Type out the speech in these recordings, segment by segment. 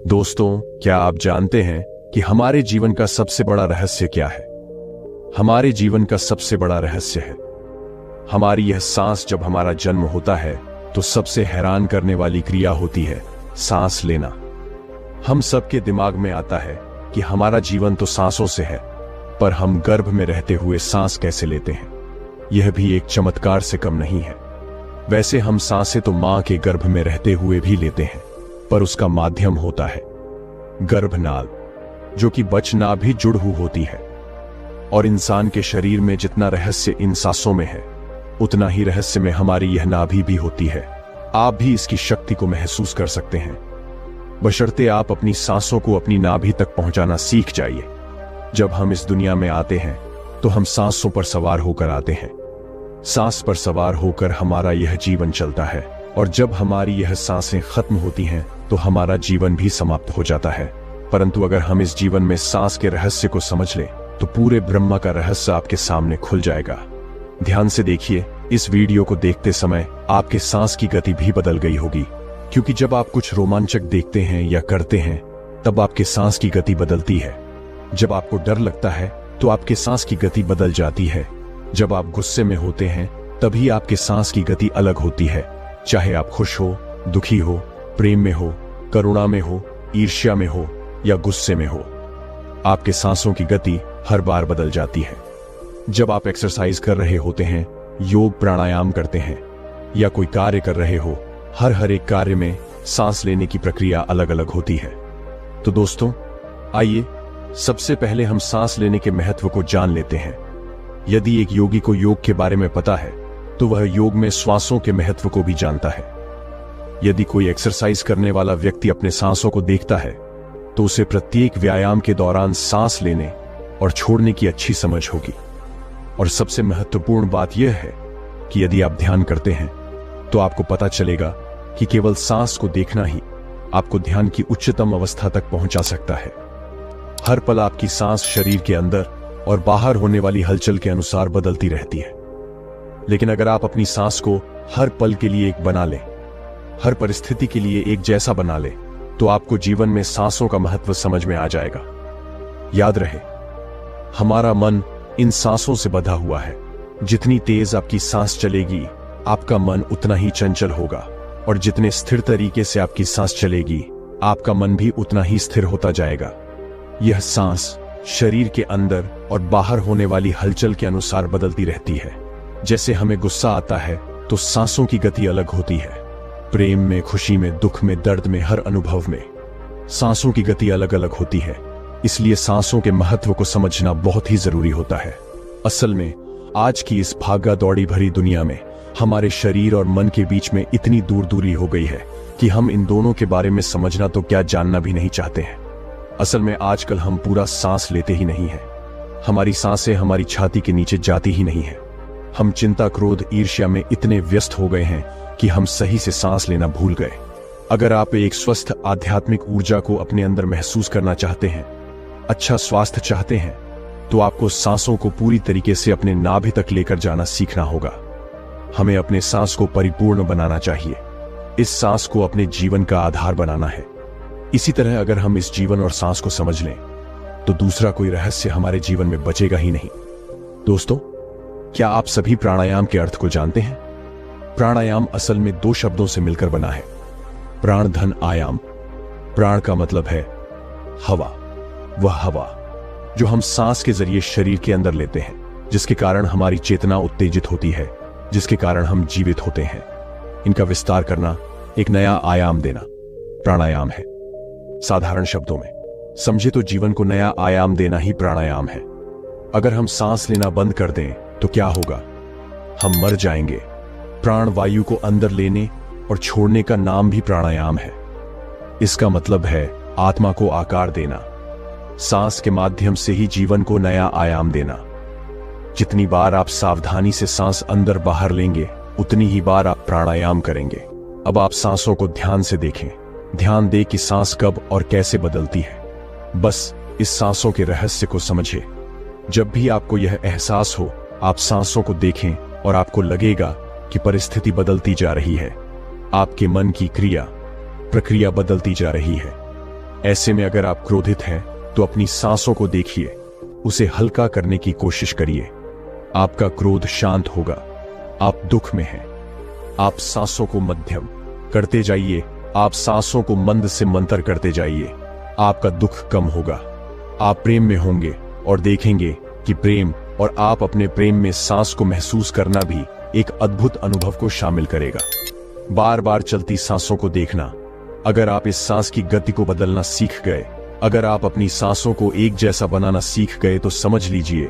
दोस्तों, क्या आप जानते हैं कि हमारे जीवन का सबसे बड़ा रहस्य क्या है? हमारे जीवन का सबसे बड़ा रहस्य है हमारी यह सांस। जब हमारा जन्म होता है तो सबसे हैरान करने वाली क्रिया होती है सांस लेना। हम सबके दिमाग में आता है कि हमारा जीवन तो सांसों से है, पर हम गर्भ में रहते हुए सांस कैसे लेते हैं, यह भी एक चमत्कार से कम नहीं है। वैसे हम सांसें तो मां के गर्भ में रहते हुए भी लेते हैं, पर उसका माध्यम होता है गर्भनाल, जो कि बचनाभ भी जुड़ होती है। और इंसान के शरीर में जितना रहस्य इन सांसों में है, उतना ही रहस्य में हमारी यह नाभि भी होती है। आप भी इसकी शक्ति को महसूस कर सकते हैं, बशर्ते आप अपनी सांसों को अपनी नाभि तक पहुंचाना सीख जाइए। जब हम इस दुनिया में आते हैं तो हम सांसों पर सवार होकर आते हैं। सांस पर सवार होकर हमारा यह जीवन चलता है, और जब हमारी यह सांसें खत्म होती हैं तो हमारा जीवन भी समाप्त हो जाता है। परंतु अगर हम इस जीवन में सांस के रहस्य को समझ लें तो पूरे ब्रह्मा का रहस्य आपके सामने खुल जाएगा। ध्यान से देखिए, इस वीडियो को देखते समय आपके सांस की गति भी बदल गई होगी, क्योंकि जब आप कुछ रोमांचक देखते हैं या करते हैं तब आपके सांस की गति बदलती है। जब आपको डर लगता है तो आपके सांस की गति बदल जाती है। जब आप गुस्से में होते हैं तभी आपके सांस की गति अलग होती है। चाहे आप खुश हो, दुखी हो, प्रेम में हो, करुणा में हो, ईर्ष्या में हो या गुस्से में हो, आपके सांसों की गति हर बार बदल जाती है। जब आप एक्सरसाइज कर रहे होते हैं, योग प्राणायाम करते हैं या कोई कार्य कर रहे हो, हर एक कार्य में सांस लेने की प्रक्रिया अलग अलग होती है। तो दोस्तों, आइए सबसे पहले हम सांस लेने के महत्व को जान लेते हैं। यदि एक योगी को योग के बारे में पता है तो वह योग में श्वासों के महत्व को भी जानता है। यदि कोई एक्सरसाइज करने वाला व्यक्ति अपने सांसों को देखता है तो उसे प्रत्येक व्यायाम के दौरान सांस लेने और छोड़ने की अच्छी समझ होगी। और सबसे महत्वपूर्ण बात यह है कि यदि आप ध्यान करते हैं तो आपको पता चलेगा कि केवल सांस को देखना ही आपको ध्यान की उच्चतम अवस्था तक पहुंचा सकता है। हर पल आपकी सांस शरीर के अंदर और बाहर होने वाली हलचल के अनुसार बदलती रहती है। लेकिन अगर आप अपनी सांस को हर पल के लिए एक बना लें, हर परिस्थिति के लिए एक जैसा बना लें, तो आपको जीवन में सांसों का महत्व समझ में आ जाएगा। याद रहे, हमारा मन इन सांसों से बंधा हुआ है। जितनी तेज आपकी सांस चलेगी, आपका मन उतना ही चंचल होगा, और जितने स्थिर तरीके से आपकी सांस चलेगी, आपका मन भी उतना ही स्थिर होता जाएगा। यह सांस शरीर के अंदर और बाहर होने वाली हलचल के अनुसार बदलती रहती है। जैसे हमें गुस्सा आता है तो सांसों की गति अलग होती है। प्रेम में, खुशी में, दुख में, दर्द में, हर अनुभव में सांसों की गति अलग अलग होती है। इसलिए सांसों के महत्व को समझना बहुत ही जरूरी होता है। असल में आज की इस भागा दौड़ी भरी दुनिया में हमारे शरीर और मन के बीच में इतनी दूरी हो गई है कि हम इन दोनों के बारे में समझना तो क्या, जानना भी नहीं चाहते हैं। असल में आजकल हम पूरा सांस लेते ही नहीं हैं। हमारी सांसें हमारी छाती के नीचे जाती ही नहीं है। हम चिंता, क्रोध, ईर्ष्या में इतने व्यस्त हो गए हैं कि हम सही से सांस लेना भूल गए। अगर आप एक स्वस्थ आध्यात्मिक ऊर्जा को अपने अंदर महसूस करना चाहते हैं, अच्छा स्वास्थ्य चाहते हैं, तो आपको सांसों को पूरी तरीके से अपने नाभि तक लेकर जाना सीखना होगा। हमें अपने सांस को परिपूर्ण बनाना चाहिए। इस सांस को अपने जीवन का आधार बनाना है। इसी तरह अगर हम इस जीवन और सांस को समझ लें तो दूसरा कोई रहस्य हमारे जीवन में बचेगा ही नहीं। दोस्तों, क्या आप सभी प्राणायाम के अर्थ को जानते हैं? प्राणायाम असल में दो शब्दों से मिलकर बना है, प्राण धन आयाम। प्राण का मतलब है हवा, वह हवा जो हम सांस के जरिए शरीर के अंदर लेते हैं, जिसके कारण हमारी चेतना उत्तेजित होती है, जिसके कारण हम जीवित होते हैं। इनका विस्तार करना, एक नया आयाम देना, प्राणायाम है। साधारण शब्दों में समझे तो जीवन को नया आयाम देना ही प्राणायाम है। अगर हम सांस लेना बंद कर दें तो क्या होगा? हम मर जाएंगे। प्राण वायु को अंदर लेने और छोड़ने का नाम भी प्राणायाम है। इसका मतलब है आत्मा को आकार देना, सांस के माध्यम से ही जीवन को नया आयाम देना। जितनी बार आप सावधानी से सांस अंदर बाहर लेंगे, उतनी ही बार आप प्राणायाम करेंगे। अब आप सांसों को ध्यान से देखें। ध्यान दें कि सांस कब और कैसे बदलती है। बस इस सांसों के रहस्य को समझिए। जब भी आपको यह एहसास हो, आप सांसों को देखें और आपको लगेगा कि परिस्थिति बदलती जा रही है। आपके मन की प्रक्रिया बदलती जा रही है। ऐसे में अगर आप क्रोधित हैं तो अपनी सांसों को देखिए, उसे हल्का करने की कोशिश करिए। आपका क्रोध शांत होगा। आप दुख में हैं, आप सांसों को मध्यम करते जाइए, आप सांसों को मंद से मंतर करते जाइए। आपका दुख कम होगा। आप प्रेम में होंगे और देखेंगे कि प्रेम और आप अपने प्रेम में सांस को महसूस करना भी एक अद्भुत अनुभव को शामिल करेगा। बार बार चलती सांसों को देखना। अगर आप इस सांस की गति को बदलना सीख गए, अगर आप अपनी सांसों को एक जैसा बनाना सीख गए, तो समझ लीजिए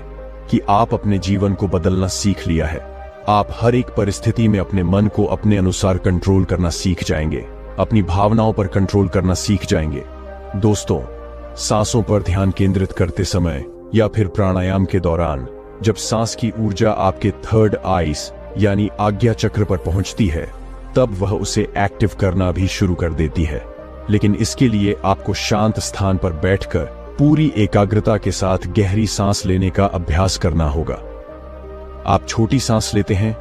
कि आप अपने जीवन को बदलना सीख लिया है। आप हर एक परिस्थिति में अपने मन को अपने अनुसार कंट्रोल करना सीख जाएंगे, अपनी भावनाओं पर कंट्रोल करना सीख जाएंगे। दोस्तों, सांसों पर ध्यान केंद्रित करते समय या फिर प्राणायाम के दौरान जब सांस की ऊर्जा आपके थर्ड आईज यानी आज्ञा चक्र पर पहुंचती है, तब वह उसे एक्टिव करना भी शुरू कर देती है। लेकिन इसके लिए आपको शांत स्थान पर बैठकर पूरी एकाग्रता के साथ गहरी सांस लेने का अभ्यास करना होगा। आप छोटी सांस लेते हैं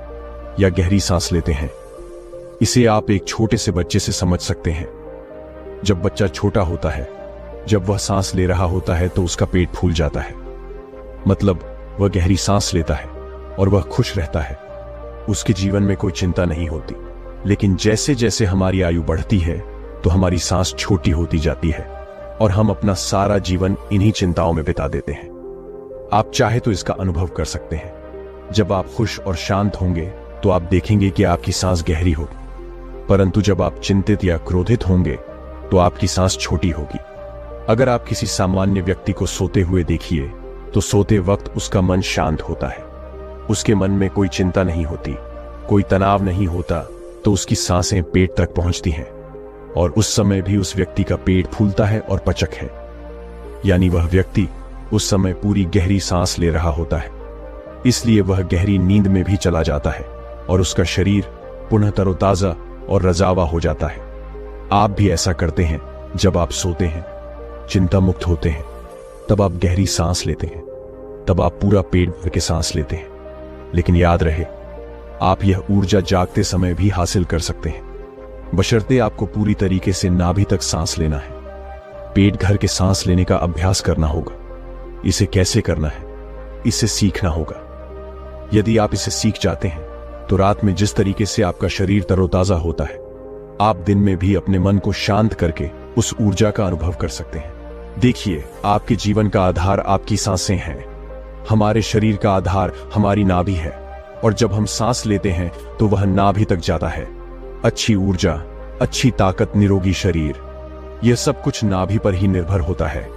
या गहरी सांस लेते हैं, इसे आप एक छोटे से बच्चे से समझ सकते हैं। जब बच्चा छोटा होता है, जब वह सांस ले रहा होता है तो उसका पेट फूल जाता है, मतलब वह गहरी सांस लेता है और वह खुश रहता है। उसके जीवन में कोई चिंता नहीं होती। लेकिन जैसे जैसे हमारी आयु बढ़ती है तो हमारी सांस छोटी होती जाती है और हम अपना सारा जीवन इन्हीं चिंताओं में बिता देते हैं। आप चाहे तो इसका अनुभव कर सकते हैं। जब आप खुश और शांत होंगे तो आप देखेंगे कि आपकी सांस गहरी होगी, परंतु जब आप चिंतित या क्रोधित होंगे तो आपकी सांस छोटी होगी। अगर आप किसी सामान्य व्यक्ति को सोते हुए देखिए तो सोते वक्त उसका मन शांत होता है, उसके मन में कोई चिंता नहीं होती, कोई तनाव नहीं होता, तो उसकी सांसें पेट तक पहुंचती हैं और उस समय भी उस व्यक्ति का पेट फूलता है और पचक है, यानी वह व्यक्ति उस समय पूरी गहरी सांस ले रहा होता है। इसलिए वह गहरी नींद में भी चला जाता है और उसका शरीर पुनः तरोताजा और रजावा हो जाता है। आप भी ऐसा करते हैं। जब आप सोते हैं, चिंता मुक्त होते हैं, तब आप गहरी सांस लेते हैं, तब आप पूरा पेट भर के सांस लेते हैं। लेकिन याद रहे, आप यह ऊर्जा जागते समय भी हासिल कर सकते हैं, बशर्ते आपको पूरी तरीके से नाभि तक सांस लेना है। पेट भर के सांस लेने का अभ्यास करना होगा। इसे कैसे करना है, इसे सीखना होगा। यदि आप इसे सीख जाते हैं तो रात में जिस तरीके से आपका शरीर तरोताजा होता है, आप दिन में भी अपने मन को शांत करके उस ऊर्जा का अनुभव कर सकते हैं। देखिए, आपके जीवन का आधार आपकी सांसें हैं। हमारे शरीर का आधार हमारी नाभि है और जब हम सांस लेते हैं तो वह नाभि तक जाता है। अच्छी ऊर्जा, अच्छी ताकत, निरोगी शरीर, यह सब कुछ नाभि पर ही निर्भर होता है।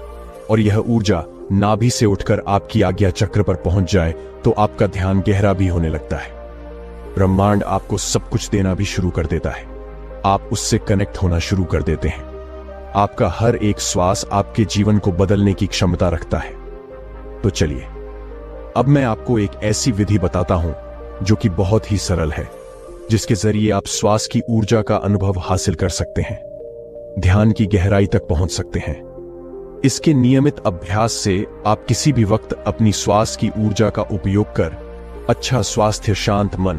और यह ऊर्जा नाभि से उठकर आपकी आज्ञा चक्र पर पहुंच जाए तो आपका ध्यान गहरा भी होने लगता है। ब्रह्मांड आपको सब कुछ देना भी शुरू कर देता है। आप उससे कनेक्ट होना शुरू कर देते हैं। आपका हर एक श्वास आपके जीवन को बदलने की क्षमता रखता है। तो चलिए, अब मैं आपको एक ऐसी विधि बताता हूं जो कि बहुत ही सरल है, जिसके जरिए आप श्वास की ऊर्जा का अनुभव हासिल कर सकते हैं, ध्यान की गहराई तक पहुंच सकते हैं। इसके नियमित अभ्यास से आप किसी भी वक्त अपनी श्वास की ऊर्जा का उपयोग कर अच्छा स्वास्थ्य, शांत मन,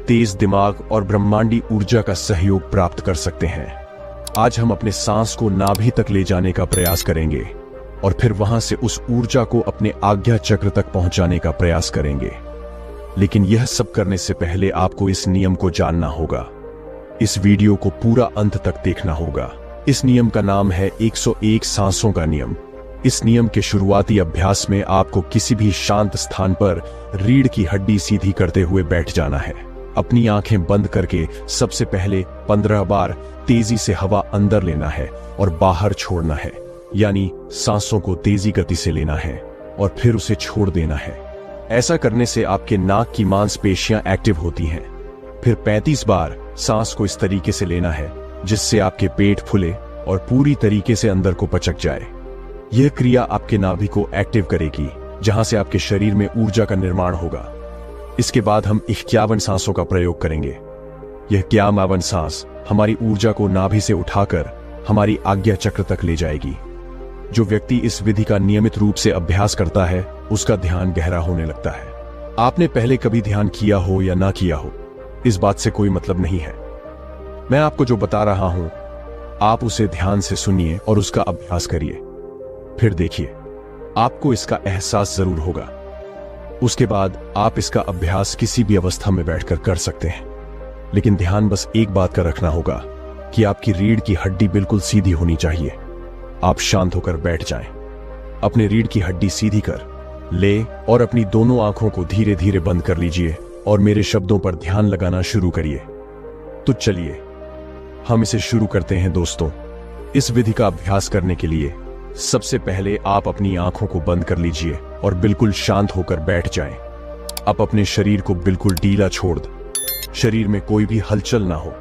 तेज दिमाग और ब्रह्मांडी ऊर्जा का सहयोग प्राप्त कर सकते हैं। आज हम अपने सांस को नाभि तक ले जाने का प्रयास करेंगे और फिर वहां से उस ऊर्जा को अपने आज्ञा चक्र तक पहुंचाने का प्रयास करेंगे। लेकिन यह सब करने से पहले आपको इस नियम को जानना होगा। इस वीडियो को पूरा अंत तक देखना होगा। इस नियम का नाम है 101 सांसों का नियम। इस नियम के शुरुआती अभ्यास में आपको किसी भी शांत स्थान पर रीढ़ की हड्डी सीधी करते हुए बैठ जाना है। अपनी आंखें बंद करके सबसे पहले 15 बार तेजी से हवा अंदर लेना है और बाहर छोड़ना है, यानी सांसों को तेजी गति से लेना है और फिर उसे छोड़ देना है। ऐसा करने से आपके नाक की मांसपेशियां एक्टिव होती हैं। फिर 35 बार सांस को इस तरीके से लेना है जिससे आपके पेट फूले और पूरी तरीके से अंदर को पचक जाए। यह क्रिया आपके नाभि को एक्टिव करेगी, जहां से आपके शरीर में ऊर्जा का निर्माण होगा। इसके बाद हम 51 सांसों का प्रयोग करेंगे। यह 51 सांस हमारी ऊर्जा को नाभि से उठाकर हमारी आज्ञा चक्र तक ले जाएगी। जो व्यक्ति इस विधि का नियमित रूप से अभ्यास करता है, उसका ध्यान गहरा होने लगता है। आपने पहले कभी ध्यान किया हो या ना किया हो, इस बात से कोई मतलब नहीं है। मैं आपको जो बता रहा हूं आप उसे ध्यान से सुनिए और उसका अभ्यास करिए। फिर देखिए, आपको इसका एहसास जरूर होगा। उसके बाद आप इसका अभ्यास किसी भी अवस्था में बैठकर कर सकते हैं। लेकिन ध्यान बस एक बात का रखना होगा कि आपकी रीढ़ की हड्डी बिल्कुल सीधी होनी चाहिए। आप शांत होकर बैठ जाएं। अपने रीढ़ की हड्डी सीधी कर ले और अपनी दोनों आंखों को धीरे धीरे बंद कर लीजिए और मेरे शब्दों पर ध्यान लगाना शुरू करिए। तो चलिए हम इसे शुरू करते हैं दोस्तों। इस विधि का अभ्यास करने के लिए सबसे पहले आप अपनी आंखों को बंद कर लीजिए और बिल्कुल शांत होकर बैठ जाएं। आप अपने शरीर को बिल्कुल ढीला छोड़ दें। शरीर में कोई भी हलचल ना हो,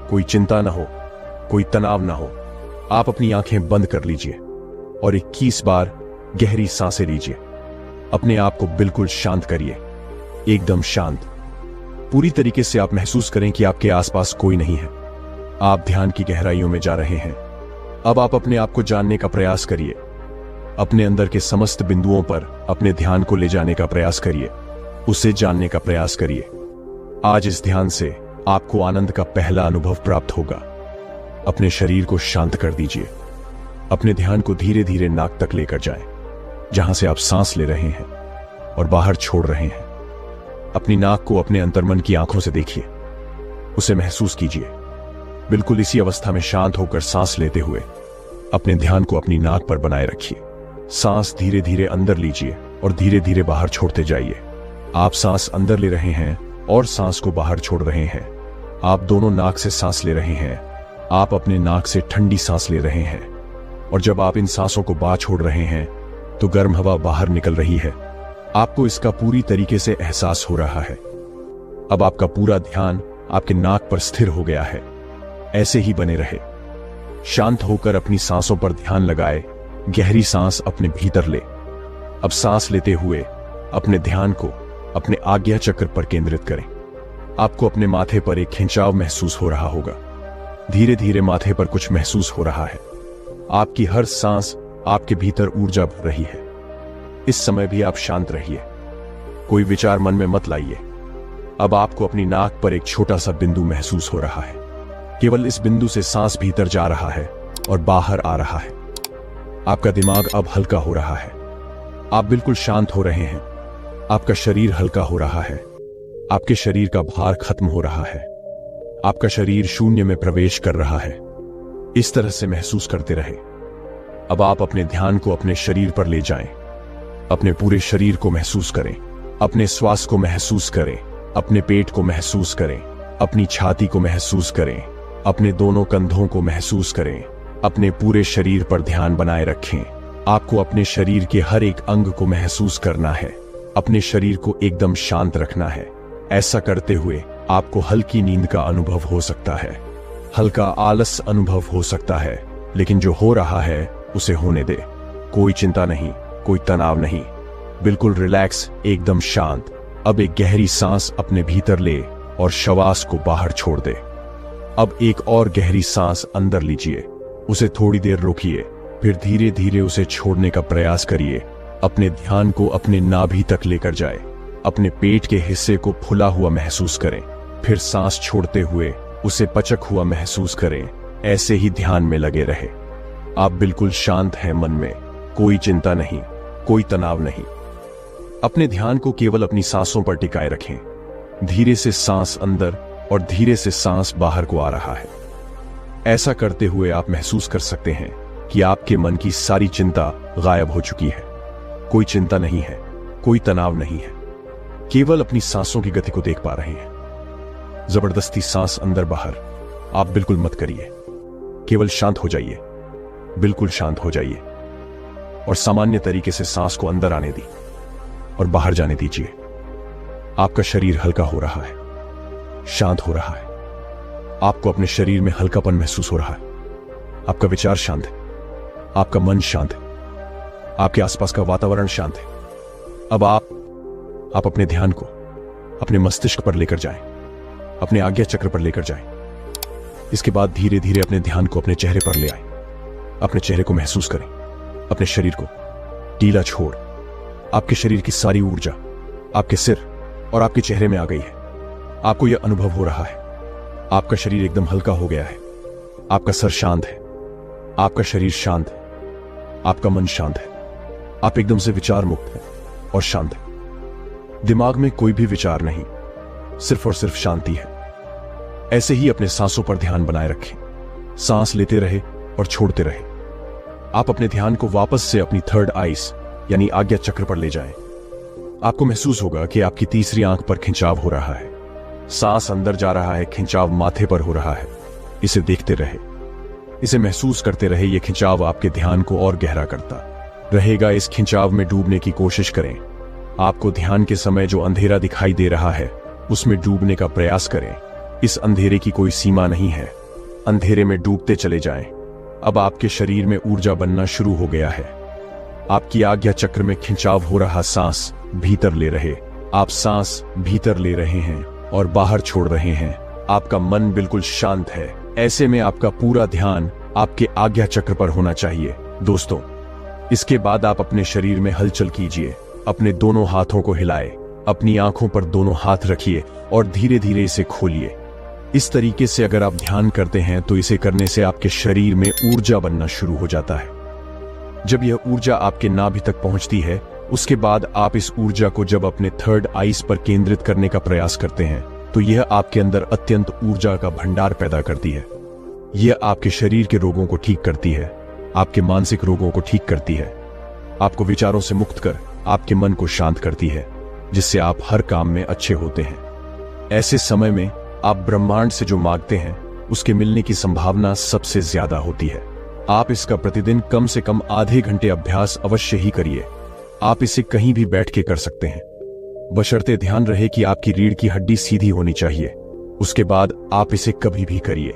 कोई चिंता ना हो, कोई तनाव ना हो। आप अपनी आंखें बंद कर लीजिए और 21 बार गहरी सांसें लीजिए। अपने आप को बिल्कुल शांत करिए, एकदम शांत। पूरी तरीके से आप महसूस करें कि आपके आसपास कोई नहीं है। आप ध्यान की गहराइयों में जा रहे हैं। अब आप अपने आप को जानने का प्रयास करिए। अपने अंदर के समस्त बिंदुओं पर अपने ध्यान को ले जाने का प्रयास करिए, उसे जानने का प्रयास करिए। आज इस ध्यान से आपको आनंद का पहला अनुभव प्राप्त होगा। अपने शरीर को शांत कर दीजिए। अपने ध्यान को धीरे धीरे नाक तक लेकर जाएं, जहां से आप सांस ले रहे हैं और बाहर छोड़ रहे हैं। अपनी नाक को अपने अंतर्मन की आंखों से देखिए, उसे महसूस कीजिए। बिल्कुल इसी अवस्था में शांत होकर सांस लेते हुए अपने ध्यान को अपनी नाक पर बनाए रखिए। सांस धीरे धीरे अंदर लीजिए और धीरे धीरे बाहर छोड़ते जाइए। आप सांस अंदर ले रहे हैं और सांस को बाहर छोड़ रहे हैं। आप दोनों नाक से सांस ले रहे हैं। आप अपने नाक से ठंडी सांस ले रहे हैं और जब आप इन सांसों को बाहर छोड़ रहे हैं तो गर्म हवा बाहर निकल रही है। आपको इसका पूरी तरीके से एहसास हो रहा है। अब आपका पूरा ध्यान आपके नाक पर स्थिर हो गया है। ऐसे ही बने रहे। शांत होकर अपनी सांसों पर ध्यान लगाए। गहरी सांस अपने भीतर ले। अब सांस लेते हुए अपने ध्यान को अपने आज्ञा चक्र पर केंद्रित करें। आपको अपने माथे पर एक खिंचाव महसूस हो रहा होगा। धीरे धीरे माथे पर कुछ महसूस हो रहा है। आपकी हर सांस आपके भीतर ऊर्जा भर रही है। इस समय भी आप शांत रहिए, कोई विचार मन में मत लाइए। अब आपको अपनी नाक पर एक छोटा सा बिंदु महसूस हो रहा है। केवल इस बिंदु से सांस भीतर जा रहा है और बाहर आ रहा है। आपका दिमाग अब हल्का हो रहा है। आप बिल्कुल शांत हो रहे हैं। आपका शरीर हल्का हो रहा है। आपके शरीर का भार खत्म हो रहा है। आपका शरीर शून्य में प्रवेश कर रहा है। इस तरह से महसूस करते रहे। अब आप अपने ध्यान को अपने शरीर पर ले जाएं। अपने पूरे शरीर को महसूस करें। अपने श्वास को महसूस करें। अपने पेट को महसूस करें। अपनी छाती को महसूस करें। अपने दोनों कंधों को महसूस करें। अपने पूरे शरीर पर ध्यान बनाए रखें। आपको अपने शरीर के हर एक अंग को महसूस करना है। अपने शरीर को एकदम शांत रखना है। ऐसा करते हुए आपको हल्की नींद का अनुभव हो सकता है। हल्का आलस अनुभव हो सकता है, लेकिन जो हो रहा है उसे होने दे। कोई चिंता नहीं, कोई तनाव नहीं। बिल्कुल रिलैक्स, एकदम शांत। अब एक गहरी सांस अपने भीतर ले और श्वास को बाहर छोड़ दे। अब एक और गहरी सांस अंदर लीजिए। उसे थोड़ी देर रोकिए, फिर धीरे धीरे उसे छोड़ने का प्रयास करिए। अपने ध्यान को अपने नाभि तक लेकर जाए। अपने पेट के हिस्से को फुला हुआ महसूस करें। फिर सांस छोड़ते हुए उसे पचक हुआ महसूस करें। ऐसे ही ध्यान में लगे रहे। आप बिल्कुल शांत हैं मन में। कोई चिंता नहीं, कोई तनाव नहीं। अपने ध्यान को केवल अपनी सांसों पर टिकाए रखें। धीरे से सांस अंदर और धीरे से सांस बाहर को आ रहा है। ऐसा करते हुए आप महसूस कर सकते हैं कि आपके मन की सारी चिंता गायब हो चुकी है। कोई चिंता नहीं है, कोई तनाव नहीं है। केवल अपनी सांसों की गति को देख पा रहे हैं। जबरदस्ती सांस अंदर बाहर आप बिल्कुल मत करिए। केवल शांत हो जाइए, बिल्कुल शांत हो जाइए और सामान्य तरीके से सांस को अंदर आने दी और बाहर जाने दीजिए। आपका शरीर हल्का हो रहा है, शांत हो रहा है। आपको अपने शरीर में हल्कापन महसूस हो रहा है। आपका विचार शांत है। आपका मन शांत है। आपके आसपास का वातावरण शांत है। अब आप अपने ध्यान को अपने मस्तिष्क पर लेकर जाएं, अपने आज्ञा चक्र पर लेकर जाएं। इसके बाद धीरे धीरे अपने ध्यान को अपने चेहरे पर ले आएं। अपने चेहरे को महसूस करें। अपने शरीर को ढीला छोड़ आपके शरीर की सारी ऊर्जा आपके सिर और आपके चेहरे में आ गई है। आपको यह अनुभव हो रहा है। आपका शरीर एकदम हल्का हो गया है। आपका सर शांत है, आपका शरीर शांत है, आपका मन शांत है, आप एकदम से विचार मुक्त हैं और शांत हैं। दिमाग में कोई भी विचार नहीं, सिर्फ और सिर्फ शांति है। ऐसे ही अपने सांसों पर ध्यान बनाए रखें, सांस लेते रहे और छोड़ते रहे। आप अपने ध्यान को वापस से अपनी थर्ड आइस यानी आज्ञा चक्र पर ले जाएं। आपको महसूस होगा कि आपकी तीसरी आंख पर खिंचाव हो रहा है, सांस अंदर जा रहा है, खिंचाव माथे पर हो रहा है। इसे देखते रहे, इसे महसूस करते रहे। यह खिंचाव आपके ध्यान को और गहरा करता रहेगा। इस खिंचाव में डूबने की कोशिश करें। आपको ध्यान के समय जो अंधेरा दिखाई दे रहा है उसमें डूबने का प्रयास करें। इस अंधेरे की कोई सीमा नहीं है, अंधेरे में डूबते चले जाएं। अब आपके शरीर में ऊर्जा बनना शुरू हो गया है। आपकी आज्ञा चक्र में खिंचाव हो रहा, सांस भीतर ले रहे, आप सांस भीतर ले रहे हैं और बाहर छोड़ रहे हैं। आपका मन बिल्कुल शांत है। ऐसे में आपका पूरा ध्यान आपके आज्ञा चक्र पर होना चाहिए। दोस्तों, इसके बाद आप अपने शरीर में हलचल कीजिए, अपने दोनों हाथों को हिलाए, अपनी आंखों पर दोनों हाथ रखिए और धीरे धीरे इसे खोलिए। इस तरीके से अगर आप ध्यान करते हैं तो इसे करने से आपके शरीर में ऊर्जा बनना शुरू हो जाता है। जब यह ऊर्जा आपके नाभि तक पहुंचती है, उसके बाद आप इस ऊर्जा को जब अपने थर्ड आइस पर केंद्रित करने का प्रयास करते हैं तो यह आपके अंदर अत्यंत ऊर्जा का भंडार पैदा करती है। यह आपके शरीर के रोगों को ठीक करती है, आपके मानसिक रोगों को ठीक करती है, आपको विचारों से मुक्त कर आपके मन को शांत करती है, जिससे आप हर काम में अच्छे होते हैं। ऐसे समय में आप ब्रह्मांड से जो मांगते हैं उसके मिलने की संभावना सबसे ज्यादा होती है। आप इसका प्रतिदिन कम से कम आधे घंटे अभ्यास अवश्य ही करिए। आप इसे कहीं भी बैठ के कर सकते हैं, बशर्ते ध्यान रहे कि आपकी रीढ़ की हड्डी सीधी होनी चाहिए। उसके बाद आप इसे कभी भी करिए।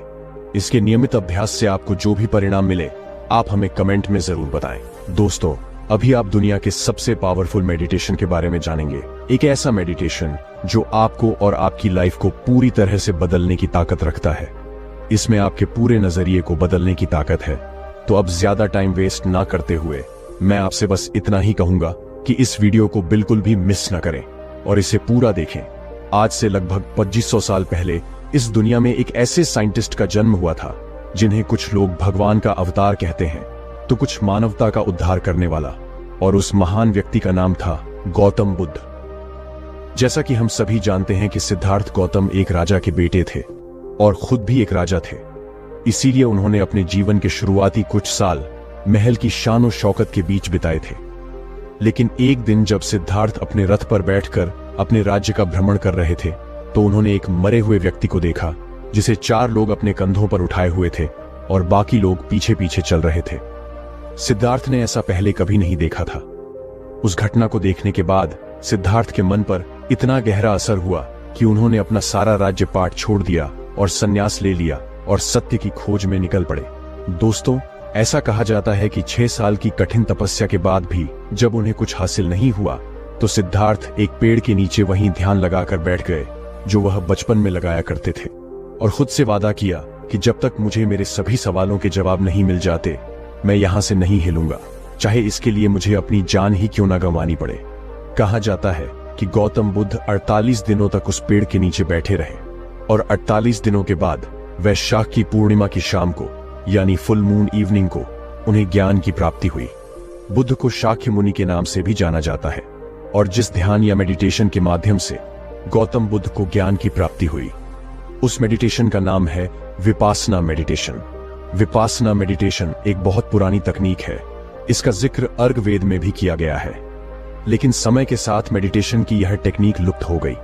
इसके नियमित अभ्यास से आपको जो भी परिणाम मिले आप हमें कमेंट में जरूर बताएं। दोस्तों, अभी आप दुनिया के सबसे पावरफुल मेडिटेशन के बारे में जानेंगे। एक ऐसा मेडिटेशन जो आपको और आपकी लाइफ को पूरी तरह से बदलने की ताकत रखता है। इसमें आपके पूरे नजरिए को बदलने की ताकत है। तो अब ज्यादा टाइम वेस्ट ना करते हुए मैं आपसे बस इतना ही कहूंगा कि इस वीडियो को बिल्कुल भी मिस ना करें और इसे पूरा देखें। आज से लगभग 2500 साल पहले इस दुनिया में एक ऐसे साइंटिस्ट का जन्म हुआ था जिन्हें कुछ लोग भगवान का अवतार कहते हैं तो कुछ मानवता का उद्धार करने वाला, और उस महान व्यक्ति का नाम था गौतम बुद्ध। जैसा कि हम सभी जानते हैं कि सिद्धार्थ गौतम एक राजा के बेटे थे और खुद भी एक राजा थे। इसीलिए उन्होंने अपने जीवन के शुरुआती कुछ साल महल की शान और शौकत के बीच बिताए थे। लेकिन एक दिन जब सिद्धार्थ अपने रथ पर बैठकर अपने राज्य का भ्रमण कर रहे थे तो उन्होंने एक मरे हुए व्यक्ति को देखा जिसे 4 लोग अपने कंधों पर उठाए हुए थे और बाकी लोग पीछे पीछे चल रहे थे। सिद्धार्थ ने ऐसा पहले कभी नहीं देखा था। उस घटना को देखने के बाद सिद्धार्थ के मन पर इतना गहरा असर हुआ कि उन्होंने अपना सारा राज्य पाठ छोड़ दिया और संन्यास ले लिया और सत्य की खोज में निकल पड़े। दोस्तों, ऐसा कहा जाता है कि 6 साल की कठिन तपस्या के बाद भी जब उन्हें कुछ हासिल नहीं हुआ तो सिद्धार्थ एक पेड़ के नीचे वहीं ध्यान लगाकर बैठ गए जो वह बचपन में लगाया करते थे, और खुद से वादा किया कि जब तक मुझे मेरे सभी सवालों के जवाब नहीं मिल जाते मैं यहां से नहीं हिलूंगा, चाहे इसके लिए मुझे अपनी जान ही क्यों ना गंवानी पड़े। कहा जाता है कि गौतम बुद्ध 48 दिनों तक उस पेड़ के नीचे बैठे रहे और 48 दिनों के बाद वैशाख की पूर्णिमा की शाम को यानी फुल मून इवनिंग को उन्हें ज्ञान की प्राप्ति हुई। बुद्ध को शाक्य मुनि के नाम से भी जाना जाता है और जिस ध्यान या मेडिटेशन के माध्यम से गौतम बुद्ध को ज्ञान की प्राप्ति हुई उस मेडिटेशन का नाम है विपासना मेडिटेशन। विपासना मेडिटेशन एक बहुत पुरानी तकनीक है। इसका जिक्र अर्ग वेद में भी किया गया है, लेकिन समय के साथ मेडिटेशन की यह टेक्निक लुप्त हो गई।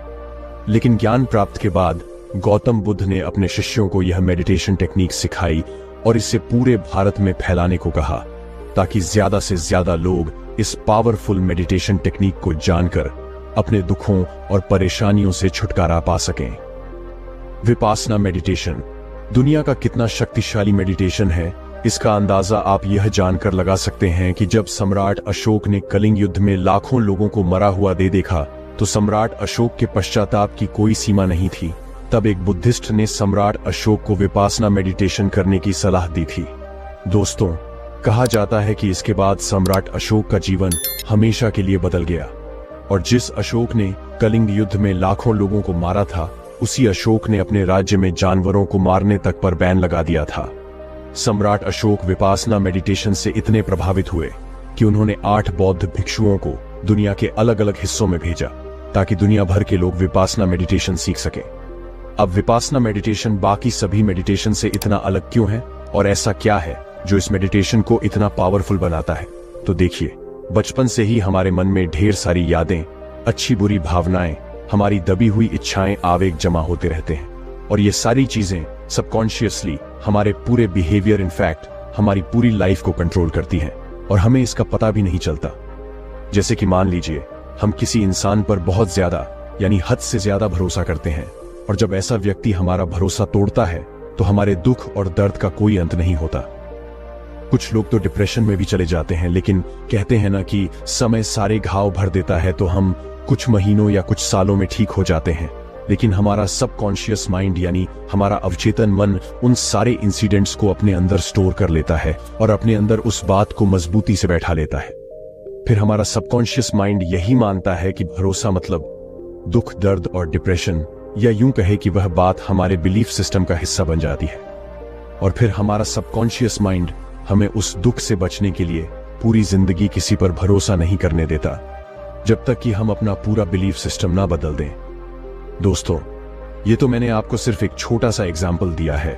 लेकिन ज्ञान प्राप्त के बाद गौतम बुद्ध ने अपने शिष्यों को यह मेडिटेशन टेक्निक सिखाई और इसे पूरे भारत में फैलाने को कहा ताकि ज्यादा से ज्यादा लोग इस पावरफुल मेडिटेशन टेक्निक को जानकर अपने दुखों और परेशानियों से छुटकारा पा सकें। विपासना मेडिटेशन दुनिया का कितना शक्तिशाली मेडिटेशन है इसका अंदाजा आप यह जानकर लगा सकते हैं कि जब सम्राट अशोक ने कलिंग युद्ध में लाखों लोगों को मरा हुआ दे देखा तो सम्राट अशोक के पश्चाताप की कोई सीमा नहीं थी। तब एक बुद्धिस्ट ने सम्राट अशोक को विपासना मेडिटेशन करने की सलाह दी थी। दोस्तों, कहा जाता है कि इसके बाद सम्राट अशोक का जीवन हमेशा के लिए बदल गया, और जिस अशोक ने कलिंग युद्ध में लाखों लोगों को मारा था उसी अशोक ने अपने राज्य में जानवरों को मारने तक पर बैन लगा दिया था। सम्राट अशोक विपासना मेडिटेशन से इतने प्रभावित हुए कि उन्होंने 8 बौद्ध भिक्षुओं को दुनिया के अलग अलग हिस्सों में भेजा ताकि दुनिया भर के लोग विपासना मेडिटेशन सीख सकें। अब विपासना मेडिटेशन बाकी सभी मेडिटेशन से इतना अलग क्यों है और ऐसा क्या है जो इस मेडिटेशन को इतना पावरफुल बनाता है? तो देखिए, बचपन से ही हमारे मन में ढेर सारी यादें, अच्छी बुरी भावनाएं, हमारी दबी हुई इच्छाएं, आवेग जमा होते रहते हैं और ये सारी चीजें सबकॉन्शियसली हमारे पूरे बिहेवियर, इनफैक्ट हमारी पूरी लाइफ को कंट्रोल करती हैं और हमें इसका पता भी नहीं चलता। जैसे कि मान लीजिए हम किसी इंसान पर बहुत ज्यादा यानी हद से ज्यादा भरोसा करते हैं और जब ऐसा व्यक्ति हमारा भरोसा तोड़ता है तो हमारे दुख और दर्द का कोई अंत नहीं होता। कुछ लोग तो डिप्रेशन में भी चले जाते हैं, लेकिन कहते हैं ना कि समय सारे घाव भर देता है, तो हम कुछ महीनों या कुछ सालों में ठीक हो जाते हैं। लेकिन हमारा सबकॉन्शियस माइंड यानी हमारा अवचेतन मन उन सारे इंसिडेंट्स को अपने अंदर स्टोर कर लेता है और अपने अंदर उस बात को मजबूती से बैठा लेता है। फिर हमारा सबकॉन्शियस माइंड यही मानता है कि भरोसा मतलब दुख, दर्द और डिप्रेशन, या यूं कहे कि वह बात हमारे बिलीफ सिस्टम का हिस्सा बन जाती है। और फिर हमारा सबकॉन्शियस माइंड हमें उस दुख से बचने के लिए पूरी जिंदगी किसी पर भरोसा नहीं करने देता जब तक कि हम अपना पूरा बिलीफ सिस्टम ना बदल दें। दोस्तों, ये तो मैंने आपको सिर्फ एक छोटा सा एग्जाम्पल दिया है।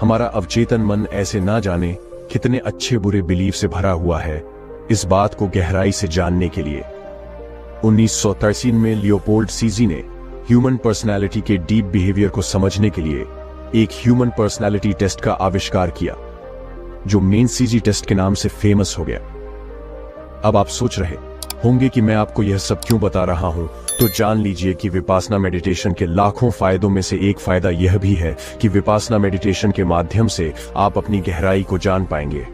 हमारा अवचेतन मन ऐसे ना जाने कितने अच्छे बुरे बिलीफ से भरा हुआ है। इस बात को गहराई से जानने के लिए 1983 में लियोपोल्ड सीजी ने ह्यूमन पर्सनैलिटी के डीप बिहेवियर को समझने के लिए एक ह्यूमन पर्सनैलिटी टेस्ट का आविष्कार किया, जो मेन सीजी टेस्ट के नाम से फेमस हो गया। अब आप सोच रहे होंगे कि मैं आपको यह सब क्यों बता रहा हूं, तो जान लीजिए कि विपासना मेडिटेशन के लाखों फायदों में से एक फायदा यह भी है कि विपासना मेडिटेशन के माध्यम से आप अपनी गहराई को जान पाएंगे।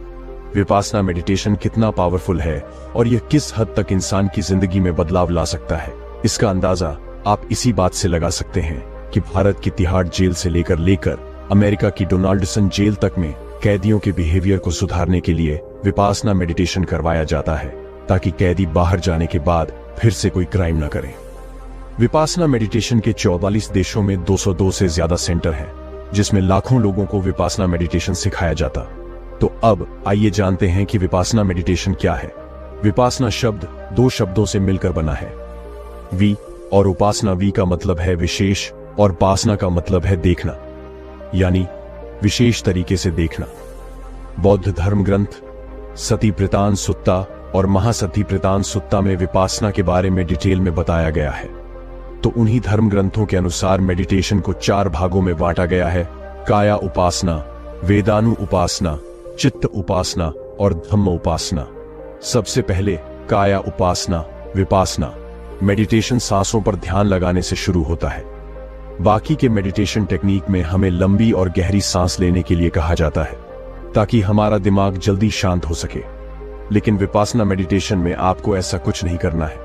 विपासना मेडिटेशन कितना पावरफुल है और यह किस हद तक इंसान की जिंदगी में बदलाव ला सकता है, इसका अंदाजा आप इसी बात से लगा सकते हैं कि भारत की तिहाड़ जेल से लेकर अमेरिका की डोनाल्डसन जेल तक में कैदियों के बिहेवियर को सुधारने के लिए विपासना मेडिटेशन करवाया जाता है ताकि कैदी बाहर जाने के बाद फिर से कोई क्राइम न करें। विपासना मेडिटेशन के 44 देशों में 202 से ज्यादा सेंटर हैं, जिसमें लाखों लोगों को विपासना मेडिटेशन सिखाया जाता। तो अब आइए जानते हैं कि विपासना मेडिटेशन क्या है। विपासना शब्द 2 शब्दों से मिलकर बना है, वी और उपासना। वी का मतलब है विशेष और पासना का मतलब है देखना, यानी विशेष तरीके से देखना। बौद्ध धर्म ग्रंथ सतिप्रितान सुत्ता और महासतिप्रितान सुत्ता में विपासना के बारे में डिटेल में बताया गया है। तो उन्हीं धर्म ग्रंथों के अनुसार मेडिटेशन को 4 भागों में बांटा गया है: काया उपासना, वेदानु उपासना, चित्त उपासना और धम्म उपासना। सबसे पहले काया उपासना विपासना। मेडिटेशन सांसों पर ध्यान लगाने से शुरू होता है। बाकी के मेडिटेशन टेक्निक में हमें लंबी और गहरी सांस लेने के लिए कहा जाता है ताकि हमारा दिमाग जल्दी शांत हो सके। लेकिन विपासना मेडिटेशन में आपको ऐसा कुछ नहीं करना है।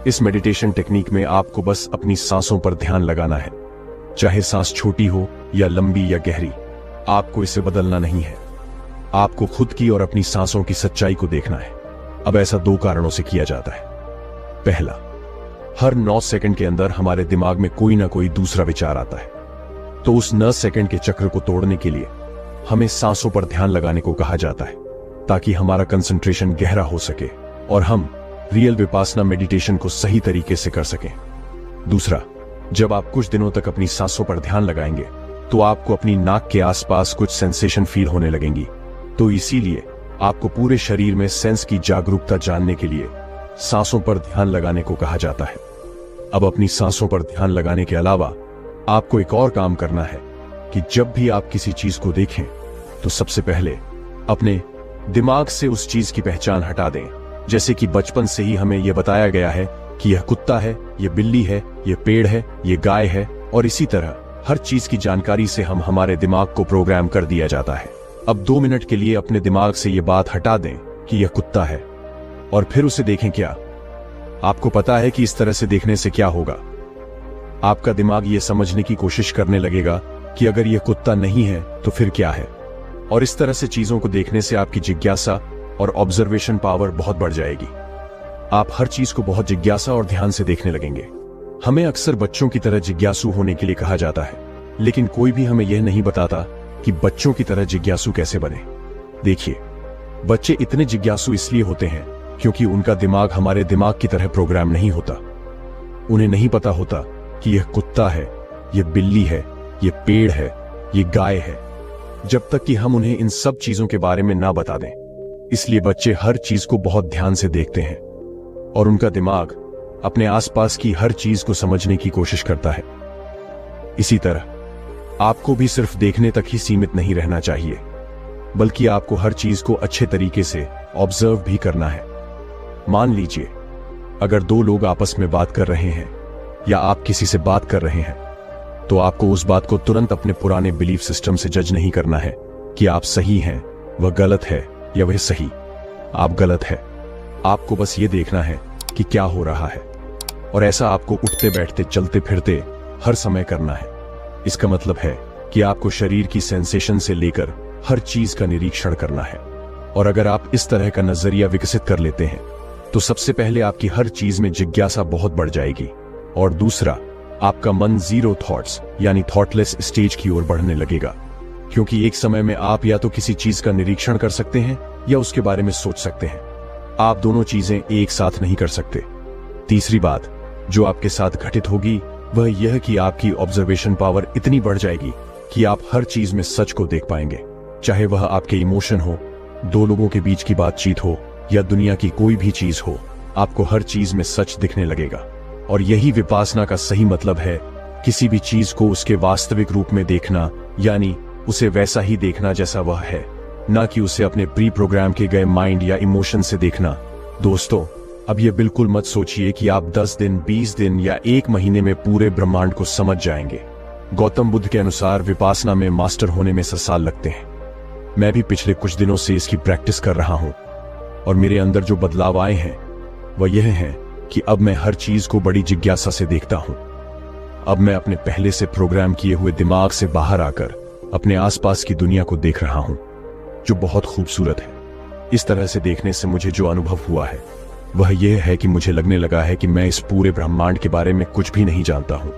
इस मेडिटेशन टेक्निक में आपको बस अपनी सांसों पर ध्यान लगाना है, चाहे सांस छोटी हो या लंबी या गहरी। आपको इसे बदलना नहीं है। आपको खुद की और अपनी सांसों की सच्चाई को देखना है। अब ऐसा 2 कारणों से किया जाता है। पहला, हर 9 सेकंड के अंदर हमारे दिमाग में कोई ना कोई दूसरा विचार आता है, तो उस 9 सेकंड के चक्र को तोड़ने के लिए हमें सांसों पर ध्यान लगाने को कहा जाता है ताकि हमारा कंसंट्रेशन गहरा हो सके और हम रियल विपासना मेडिटेशन को सही तरीके से कर सकें। दूसरा, जब आप कुछ दिनों तक अपनी सांसों पर ध्यान लगाएंगे तो आपको अपनी नाक के आसपास कुछ सेंसेशन फील होने लगेंगी। तो इसीलिए आपको पूरे शरीर में सेंस की जागरूकता जानने के लिए सांसों पर ध्यान लगाने को कहा जाता है। अब अपनी सांसों पर ध्यान लगाने के अलावा आपको एक और काम करना है कि जब भी आप किसी चीज को देखें तो सबसे पहले अपने दिमाग से उस चीज की पहचान हटा दें। जैसे कि बचपन से ही हमें यह बताया गया है कि यह कुत्ता है, यह बिल्ली है, यह पेड़ है, यह गाय है, और इसी तरह हर चीज की जानकारी से हम हमारे दिमाग को प्रोग्राम कर दिया जाता है। अब 2 मिनट के लिए अपने दिमाग से यह बात हटा दें कि यह कुत्ता है और फिर उसे देखें। क्या आपको पता है कि इस तरह से देखने से क्या होगा? आपका दिमाग यह समझने की कोशिश करने लगेगा कि अगर यह कुत्ता नहीं है तो फिर क्या है, और इस तरह से चीजों को देखने से आपकी जिज्ञासा और ऑब्जर्वेशन पावर बहुत बढ़ जाएगी। आप हर चीज को बहुत जिज्ञासा और ध्यान से देखने लगेंगे। हमें अक्सर बच्चों की तरह जिज्ञासु होने के लिए कहा जाता है, लेकिन कोई भी हमें यह नहीं बताता कि बच्चों की तरह जिज्ञासु कैसे बने। देखिए, बच्चे इतने जिज्ञासु इसलिए होते हैं क्योंकि उनका दिमाग हमारे दिमाग की तरह प्रोग्राम नहीं होता। उन्हें नहीं पता होता कि यह कुत्ता है, यह बिल्ली है, यह पेड़ है, यह गाय है, जब तक कि हम उन्हें इन सब चीजों के बारे में ना बता दें। इसलिए बच्चे हर चीज को बहुत ध्यान से देखते हैं और उनका दिमाग अपने आसपास की हर चीज को समझने की कोशिश करता है। इसी तरह आपको भी सिर्फ देखने तक ही सीमित नहीं रहना चाहिए, बल्कि आपको हर चीज को अच्छे तरीके से ऑब्जर्व भी करना है। मान लीजिए, अगर दो लोग आपस में बात कर रहे हैं या आप किसी से बात कर रहे हैं, तो आपको उस बात को तुरंत अपने पुराने बिलीफ सिस्टम से जज नहीं करना है कि आप सही हैं, वह गलत है या वह सही। आप गलत है। आपको बस ये देखना है कि क्या हो रहा है, और ऐसा आपको उठते बैठते चलते फिरते हर समय करना है। इसका मतलब है कि आपको शरीर की सेंसेशन से लेकर हर चीज का निरीक्षण करना है। और अगर आप इस तरह का नजरिया विकसित कर लेते हैं, तो सबसे पहले आपकी हर चीज में जिज्ञासा बहुत बढ़ जाएगी, और दूसरा, आपका मन जीरो थॉट्स यानी थॉटलेस स्टेज की ओर बढ़ने लगेगा। क्योंकि एक समय में आप या तो किसी चीज का निरीक्षण कर सकते हैं या उसके बारे में सोच सकते हैं। आप दोनों चीजें एक साथ नहीं कर सकते। तीसरी बात जो आपके साथ घटित होगी वह यह कि आपकी ऑब्जर्वेशन पावर इतनी बढ़ जाएगी कि आप हर चीज में सच को देख पाएंगे, चाहे वह आपके इमोशन हो, दो लोगों के बीच की बातचीत हो या दुनिया की कोई भी चीज हो। आपको हर चीज में सच दिखने लगेगा। और यही विपासना का सही मतलब है, किसी भी चीज को उसके वास्तविक रूप में देखना, यानी उसे वैसा ही देखना जैसा वह है, ना कि उसे अपने प्री प्रोग्राम के गए माइंड या इमोशन से देखना। दोस्तों, अब यह बिल्कुल मत सोचिए कि आप 10 दिन, 20 दिन या 1 महीने में पूरे ब्रह्मांड को समझ जाएंगे। गौतम बुद्ध के अनुसार विपासना में मास्टर होने में 7 साल लगते हैं। मैं भी पिछले कुछ दिनों से इसकी प्रैक्टिस कर रहा हूं, और मेरे अंदर जो बदलाव आए हैं वह यह है कि अब मैं हर चीज को बड़ी जिज्ञासा से देखता हूं। अब मैं अपने पहले से प्रोग्राम किए हुए दिमाग से बाहर आकर अपने आसपास की दुनिया को देख रहा हूं, जो बहुत खूबसूरत है। इस तरह से देखने से मुझे जो अनुभव हुआ है वह यह है कि मुझे लगने लगा है कि मैं इस पूरे ब्रह्मांड के बारे में कुछ भी नहीं जानता हूं।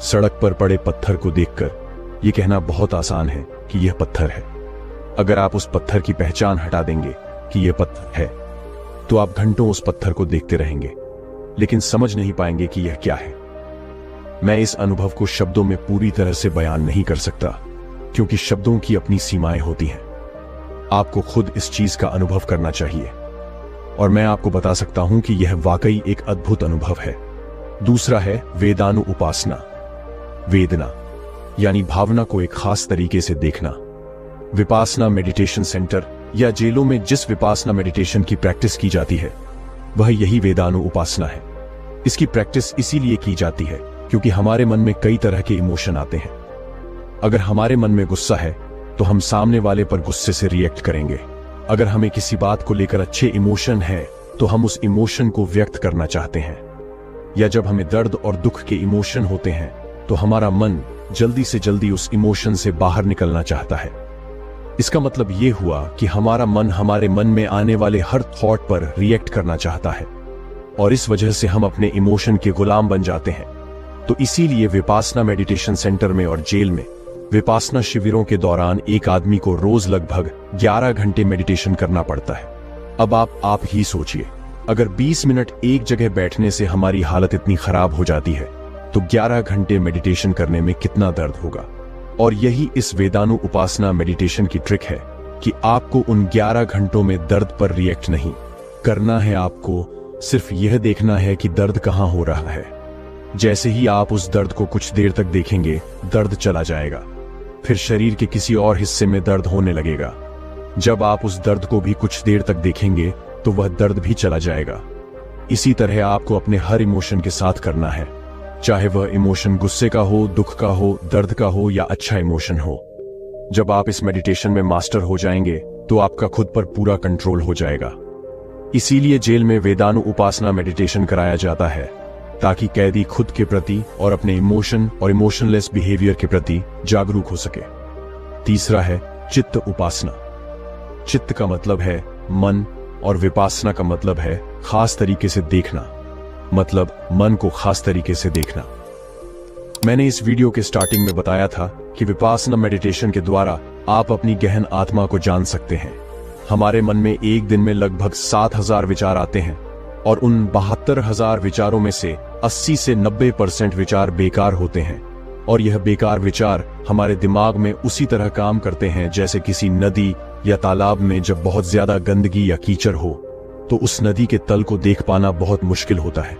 सड़क पर पड़े पत्थर को देखकर यह कहना बहुत आसान है कि यह पत्थर है। अगर आप उस पत्थर की पहचान हटा देंगे कि यह पत्थर है, तो आप घंटों उस पत्थर को देखते रहेंगे, लेकिन समझ नहीं पाएंगे कि यह क्या है। मैं इस अनुभव को शब्दों में पूरी तरह से बयान नहीं कर सकता, क्योंकि शब्दों की अपनी सीमाएं होती हैं। आपको खुद इस चीज का अनुभव करना चाहिए, और मैं आपको बता सकता हूं कि यह वाकई एक अद्भुत अनुभव है। दूसरा है वेदानु उपासना। वेदना यानी भावना को एक खास तरीके से देखना। विपासना मेडिटेशन सेंटर या जेलों में जिस विपासना मेडिटेशन की प्रैक्टिस की जाती है वह यही वेदानु उपासना है। इसकी प्रैक्टिस इसीलिए की जाती है क्योंकि हमारे मन में कई तरह के इमोशन आते हैं। अगर हमारे मन में गुस्सा है तो हम सामने वाले पर गुस्से से रिएक्ट करेंगे। अगर हमें किसी बात को लेकर अच्छे इमोशन है तो हम उस इमोशन को व्यक्त करना चाहते हैं। या जब हमें दर्द और दुख के इमोशन होते हैं तो हमारा मन जल्दी से जल्दी उस इमोशन से बाहर निकलना चाहता है। इसका मतलब यह हुआ कि हमारा मन हमारे मन में आने वाले हर थॉट पर रिएक्ट करना चाहता है, और इस वजह से हम अपने इमोशन के गुलाम बन जाते हैं। तो इसीलिए विपासना मेडिटेशन सेंटर में और जेल में विपासना शिविरों के दौरान एक आदमी को रोज लगभग 11 घंटे मेडिटेशन करना पड़ता है। अब आप ही सोचिए, अगर 20 मिनट एक जगह बैठने से हमारी हालत इतनी खराब हो जाती है तो 11 घंटे मेडिटेशन करने में कितना दर्द होगा। और यही इस वेदानु उपासना मेडिटेशन की ट्रिक है कि आपको उन 11 घंटों में दर्द पर रिएक्ट नहीं करना है। आपको सिर्फ यह देखना है कि दर्द कहां हो रहा है। जैसे ही आप उस दर्द को कुछ देर तक देखेंगे, दर्द चला जाएगा। फिर शरीर के किसी और हिस्से में दर्द होने लगेगा। जब आप उस दर्द को भी कुछ देर तक देखेंगे तो वह दर्द भी चला जाएगा। इसी तरह आपको अपने हर इमोशन के साथ करना है, चाहे वह इमोशन गुस्से का हो, दुख का हो, दर्द का हो या अच्छा इमोशन हो। जब आप इस मेडिटेशन में मास्टर हो जाएंगे तो आपका खुद पर पूरा कंट्रोल हो जाएगा। इसीलिए जेल में वेदानु उपासना मेडिटेशन कराया जाता है, ताकि कैदी खुद के प्रति और अपने इमोशन और इमोशनलेस बिहेवियर के प्रति जागरूक हो सके। तीसरा है चित्त उपासना। चित्त का मतलब है मन, और विपासना का मतलब है खास तरीके से देखना, मतलब मन को खास तरीके से देखना। मैंने इस वीडियो के स्टार्टिंग में बताया था कि विपासना मेडिटेशन के द्वारा आप अपनी गहन आत्मा को जान सकते हैं। हमारे मन में एक दिन में लगभग 7,000 विचार आते हैं और उन 72,000 विचारों में से 80 से 90% विचार बेकार होते हैं। और यह बेकार विचार हमारे दिमाग में उसी तरह काम करते हैं जैसे किसी नदी या तालाब में जब बहुत ज्यादा गंदगी या कीचड़ हो तो उस नदी के तल को देख पाना बहुत मुश्किल होता है,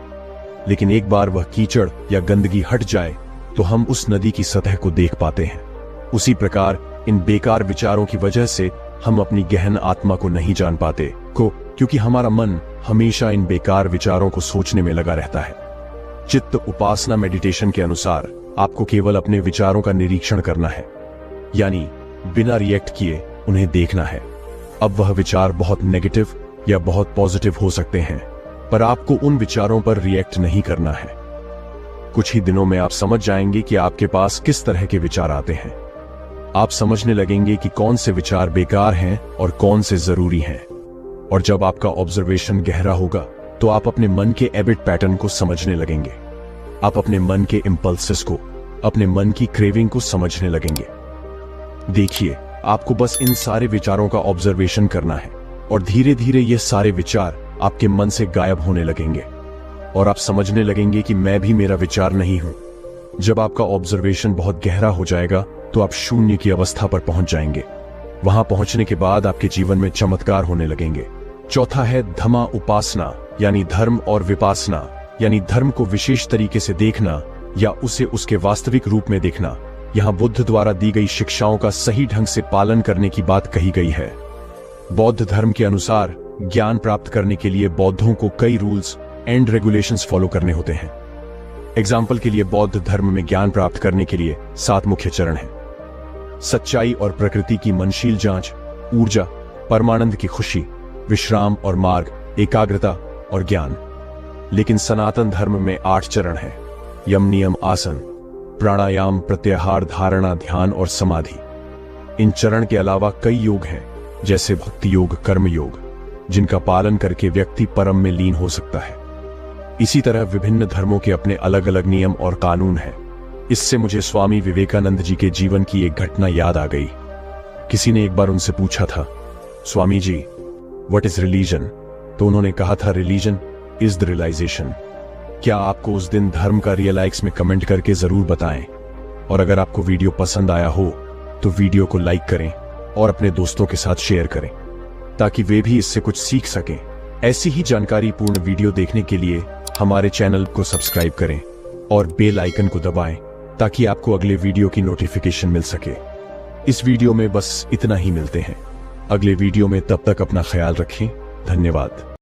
लेकिन एक बार वह कीचड़ या गंदगी हट जाए तो हम उस नदी की सतह को देख पाते हैं। उसी प्रकार इन बेकार विचारों की वजह से हम अपनी गहन आत्मा को नहीं जान पाते क्योंकि हमारा मन हमेशा इन बेकार विचारों को सोचने में लगा रहता है। चित्त उपासना मेडिटेशन के अनुसार आपको केवल अपने विचारों का निरीक्षण करना है, यानी बिना रिएक्ट किए उन्हें देखना है। अब वह विचार बहुत नेगेटिव या बहुत पॉजिटिव हो सकते हैं, पर आपको उन विचारों पर रिएक्ट नहीं करना है। कुछ ही दिनों में आप समझ जाएंगे कि आपके पास किस तरह के विचार आते हैं। आप समझने लगेंगे कि कौन से विचार बेकार हैं और कौन से जरूरी हैं। और जब आपका ऑब्जर्वेशन गहरा होगा तो आप अपने मन के हैबिट पैटर्न को समझने लगेंगे। आप अपने मन के इंपल्सेस को, अपने मन की क्रेविंग को समझने लगेंगे। देखिए, आपको बस इन सारे विचारों का ऑब्जर्वेशन करना है और धीरे धीरे ये सारे विचार आपके मन से गायब होने लगेंगे और आप समझने लगेंगे कि मैं भी मेरा विचार नहीं हूं। जब आपका ऑब्जर्वेशन बहुत गहरा हो जाएगा तो आप शून्य की अवस्था पर पहुंच जाएंगे। वहां पहुंचने के बाद आपके जीवन में चमत्कार होने लगेंगे। चौथा है धम्मा उपासना, यानी धर्म और विपासना, यानी धर्म को विशेष तरीके से देखना या उसे उसके वास्तविक रूप में देखना। यहां बुद्ध द्वारा दी गई शिक्षाओं का सही ढंग से पालन करने की बात कही गई है। बौद्ध धर्म के अनुसार ज्ञान प्राप्त करने के लिए बौद्धों को कई रूल्स एंड रेगुलेशंस फॉलो करने होते हैं। एग्जाम्पल के लिए बौद्ध धर्म में ज्ञान प्राप्त करने के लिए 7 मुख्य चरण हैं। सच्चाई और प्रकृति की मनशील जांच, ऊर्जा, परमानंद की खुशी, विश्राम और मार्ग, एकाग्रता और ज्ञान। लेकिन सनातन धर्म में 8 चरण हैं। यम, नियम, आसन, प्राणायाम, प्रत्याहार, धारणा, ध्यान और समाधि। इन चरण के अलावा कई योग हैं, जैसे भक्ति योग, कर्म योग, जिनका पालन करके व्यक्ति परम में लीन हो सकता है। इसी तरह विभिन्न धर्मों के अपने अलग अलग नियम और कानून हैं। इससे मुझे स्वामी विवेकानंद जी के जीवन की एक घटना याद आ गई। किसी ने एक बार उनसे पूछा था, Swami ji, what is religion? तो उन्होंने कहा था, रिलीजन इज द रियलाइजेशन। क्या आपको उस दिन धर्म का रियलाइज में कमेंट करके जरूर बताएं। और अगर आपको वीडियो पसंद आया हो तो वीडियो को लाइक करें और अपने दोस्तों के साथ शेयर करें ताकि वे भी इससे कुछ सीख सकें। ऐसी ही जानकारी पूर्ण वीडियो देखने के लिए हमारे चैनल को सब्सक्राइब करें और बेल आइकन को दबाएं ताकि आपको अगले वीडियो की नोटिफिकेशन मिल सके। इस वीडियो में बस इतना ही, मिलते हैं अगले वीडियो में। तब तक अपना ख्याल रखें। धन्यवाद।